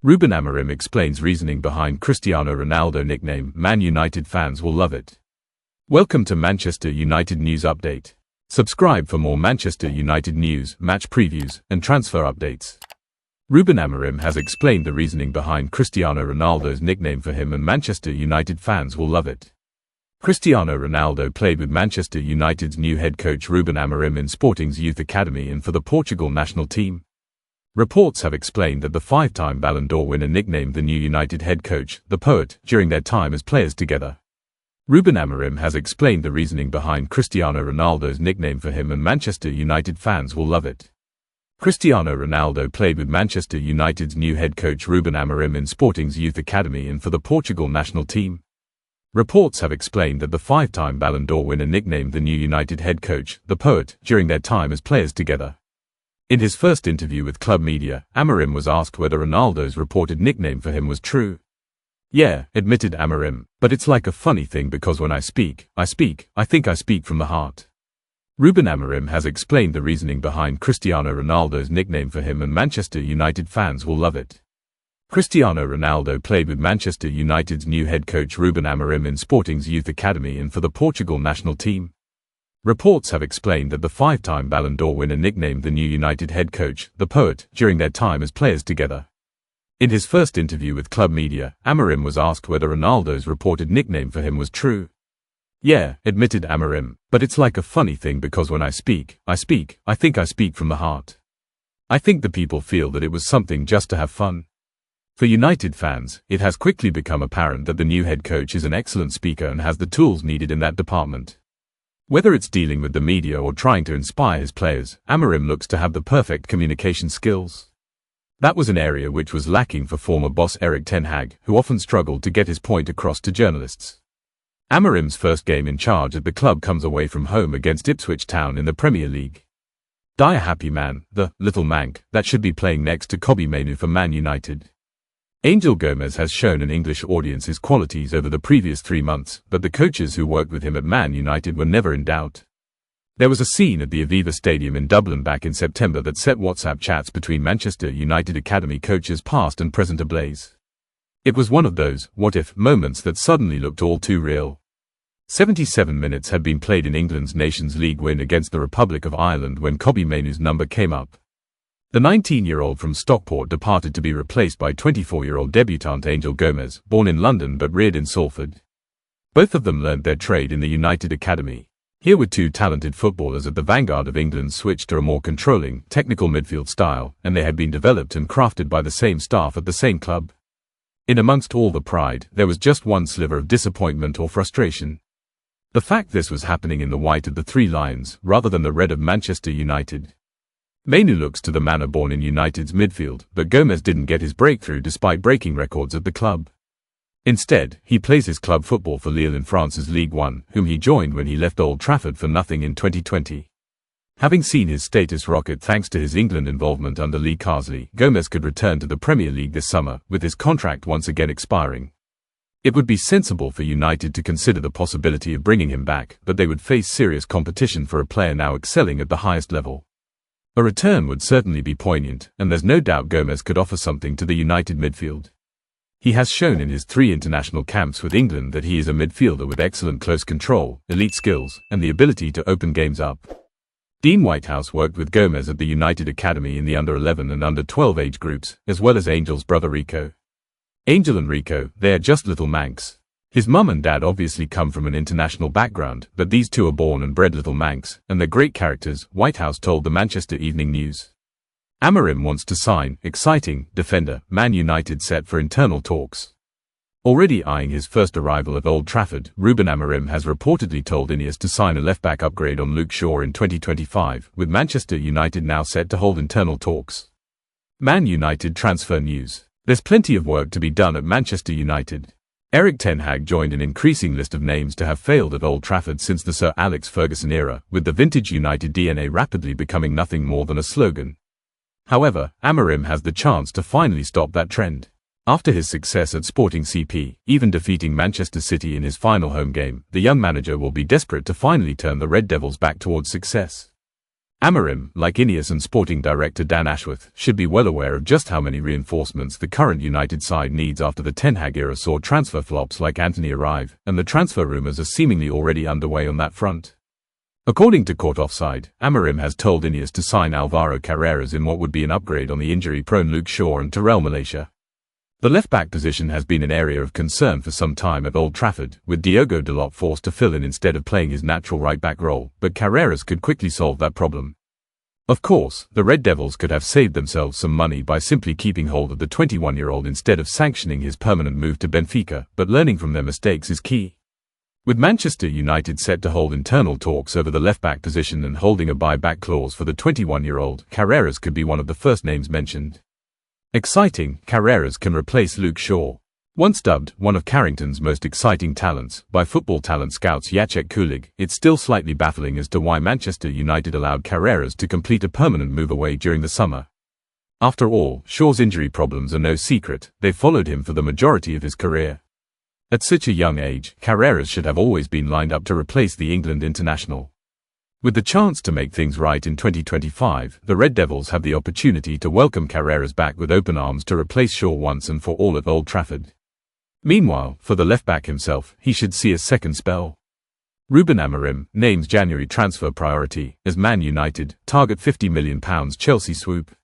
Ruben Amorim explains reasoning behind Cristiano Ronaldo nickname. Man United fans will love it. Welcome to Manchester United News Update. Subscribe for more Manchester United news, match previews, and transfer updates. Ruben Amorim has explained the reasoning behind Cristiano Ronaldo's nickname for him, and Manchester United fans will love it. Cristiano Ronaldo played with Manchester United's new head coach Ruben Amorim in Sporting's youth academy and for the Portugal national team. Reports have explained that the five-time Ballon d'Or winner nicknamed the new United head coach the Poet during their time as players together. Ruben Amorim has explained the reasoning behind Cristiano Ronaldo's nickname for him, and Manchester United fans will love it. Cristiano Ronaldo played with Manchester United's new head coach Ruben Amorim in Sporting's youth academy and for the Portugal national team. Reports have explained that the five-time Ballon d'Or winner nicknamed the new United head coach the Poet during their time as players together. In his first interview with club media, Amorim was asked whether Ronaldo's reported nickname for him was true. "Yeah," admitted Amorim, "but it's like a funny thing because when I think I speak from the heart." Ruben Amorim has explained the reasoning behind Cristiano Ronaldo's nickname for him, and Manchester United fans will love it. Cristiano Ronaldo played with Manchester United's new head coach Ruben Amorim in Sporting's youth academy and for the Portugal national team. Reports have explained that the five-time Ballon d'Or winner nicknamed the new United head coach the Poet during their time as players together. In his first interview with club media, Amorim was asked whether Ronaldo's reported nickname for him was true. "Yeah," admitted Amorim, "but it's like a funny thing because when I think I speak from the heart. I think the people feel that it was something just to have fun." For United fans, it has quickly become apparent that the new head coach is an excellent speaker and has the tools needed in that department. Whether it's dealing with the media or trying to inspire his players, Amorim looks to have the perfect communication skills. That was an area which was lacking for former boss Erik ten Hag, who often struggled to get his point across to journalists. Amorim's first game in charge at the club comes away from home against Ipswich Town in the Premier League. "Die a happy man, the little mank, that should be playing next to Kobbie Mainoo for Man United." Angel Gomez has shown an English audience his qualities over the previous 3 months, but the coaches who worked with him at Man United were never in doubt. There was a scene at the Aviva Stadium in Dublin back in September that set WhatsApp chats between Manchester United academy coaches past and present ablaze. It was one of those what-if moments that suddenly looked all too real. 77 minutes had been played in England's Nations League win against the Republic of Ireland when Kobbie Mainoo's number came up. The 19-year-old from Stockport departed to be replaced by 24-year-old debutante Angel Gomez, born in London but reared in Salford. Both of them learned their trade in the United Academy. Here were two talented footballers at the vanguard of England's switch to a more controlling, technical midfield style, and they had been developed and crafted by the same staff at the same club. In amongst all the pride, there was just one sliver of disappointment or frustration. The fact this was happening in the white of the Three Lions, rather than the red of Manchester United. Mainoo looks to the manner born in United's midfield, but Gomez didn't get his breakthrough despite breaking records at the club. Instead, he plays his club football for Lille in France's Ligue 1, whom he joined when he left Old Trafford for nothing in 2020. Having seen his status rocket thanks to his England involvement under Lee Carsley, Gomez could return to the Premier League this summer, with his contract once again expiring. It would be sensible for United to consider the possibility of bringing him back, but they would face serious competition for a player now excelling at the highest level. A return would certainly be poignant, and there's no doubt Gomez could offer something to the United midfield. He has shown in his 3 international camps with England that he is a midfielder with excellent close control, elite skills, and the ability to open games up. Dean Whitehouse worked with Gomez at the United Academy in the under-11 and under-12 age groups, as well as Angel's brother Rico. Angel and Rico, they are just little manx. His mum and dad obviously come from an international background, but these two are born and bred little manx, and they're great characters, Whitehouse told the Manchester Evening News. Amorim wants to sign exciting defender Man United set for internal talks. Already eyeing his first arrival at Old Trafford, Ruben Amorim has reportedly told Ineos to sign a left-back upgrade on Luke Shaw in 2025, with Manchester United now set to hold internal talks. Man United transfer news. There's plenty of work to be done at Manchester United. Erik ten Hag joined an increasing list of names to have failed at Old Trafford since the Sir Alex Ferguson era, with the vintage United DNA rapidly becoming nothing more than a slogan. However, Amorim has the chance to finally stop that trend. After his success at Sporting CP, even defeating Manchester City in his final home game, the young manager will be desperate to finally turn the Red Devils back towards success. Amorim, like Ineos and sporting director Dan Ashworth, should be well aware of just how many reinforcements the current United side needs after the Ten Hag era saw transfer flops like Antony arrive, and the transfer rumours are seemingly already underway on that front. According to Court Offside, Amorim has told Ineos to sign Alvaro Carreras in what would be an upgrade on the injury-prone Luke Shaw and Terrell Malaysia. The left-back position has been an area of concern for some time at Old Trafford, with Diogo Dalot forced to fill in instead of playing his natural right-back role, but Carreras could quickly solve that problem. Of course, the Red Devils could have saved themselves some money by simply keeping hold of the 21-year-old instead of sanctioning his permanent move to Benfica, but learning from their mistakes is key. With Manchester United set to hold internal talks over the left-back position and holding a buyback clause for the 21-year-old, Carreras could be one of the first names mentioned. Exciting, Carreras can replace Luke Shaw. Once dubbed one of Carrington's most exciting talents by football talent scouts Jacek Kulig, it's still slightly baffling as to why Manchester United allowed Carreras to complete a permanent move away during the summer. After all, Shaw's injury problems are no secret. They followed him for the majority of his career. At such a young age, Carreras should have always been lined up to replace the England international. With the chance to make things right in 2025, the Red Devils have the opportunity to welcome Carreras back with open arms to replace Shaw once and for all at Old Trafford. Meanwhile, for the left-back himself, he should see a second spell. Ruben Amorim names January transfer priority as Man United target £50 million Chelsea swoop.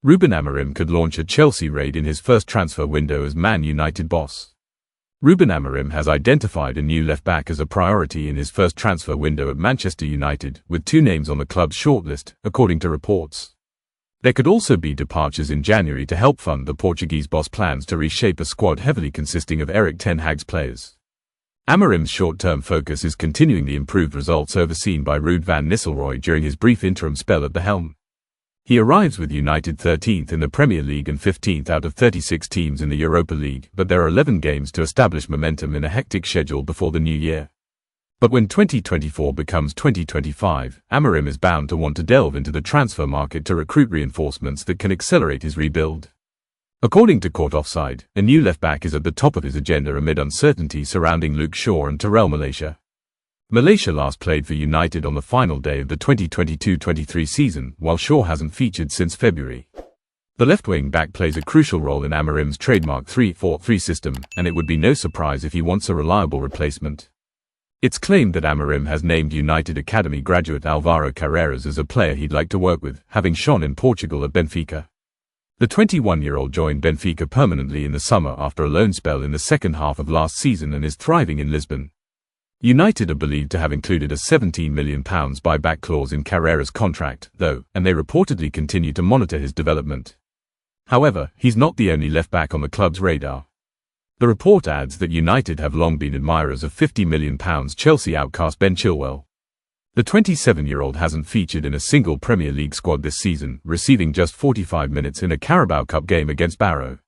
Ruben Amorim could launch a Chelsea raid in his first transfer window as Man United boss. Ruben Amorim has identified a new left-back as a priority in his first transfer window at Manchester United, with 2 names on the club's shortlist, according to reports. There could also be departures in January to help fund the Portuguese boss' plans to reshape a squad heavily consisting of Erik ten Hag's players. Amorim's short-term focus is continuing the improved results overseen by Ruud van Nistelrooy during his brief interim spell at the helm. He arrives with United 13th in the Premier League and 15th out of 36 teams in the Europa League, but there are 11 games to establish momentum in a hectic schedule before the new year. But when 2024 becomes 2025, Amorim is bound to want to delve into the transfer market to recruit reinforcements that can accelerate his rebuild. According to Court Offside, a new left-back is at the top of his agenda amid uncertainty surrounding Luke Shaw and Terrell Malaysia. Malaysia last played for United on the final day of the 2022-23 season, while Shaw hasn't featured since February. The left-wing back plays a crucial role in Amorim's trademark 3-4-3 system, and it would be no surprise if he wants a reliable replacement. It's claimed that Amorim has named United Academy graduate Alvaro Carreras as a player he'd like to work with, having shone in Portugal at Benfica. The 21-year-old joined Benfica permanently in the summer after a loan spell in the second half of last season and is thriving in Lisbon. United are believed to have included a £17 million buyback clause in Carreras' contract, though, and they reportedly continue to monitor his development. However, he's not the only left-back on the club's radar. The report adds that United have long been admirers of £50 million Chelsea outcast Ben Chilwell. The 27-year-old hasn't featured in a single Premier League squad this season, receiving just 45 minutes in a Carabao Cup game against Barrow.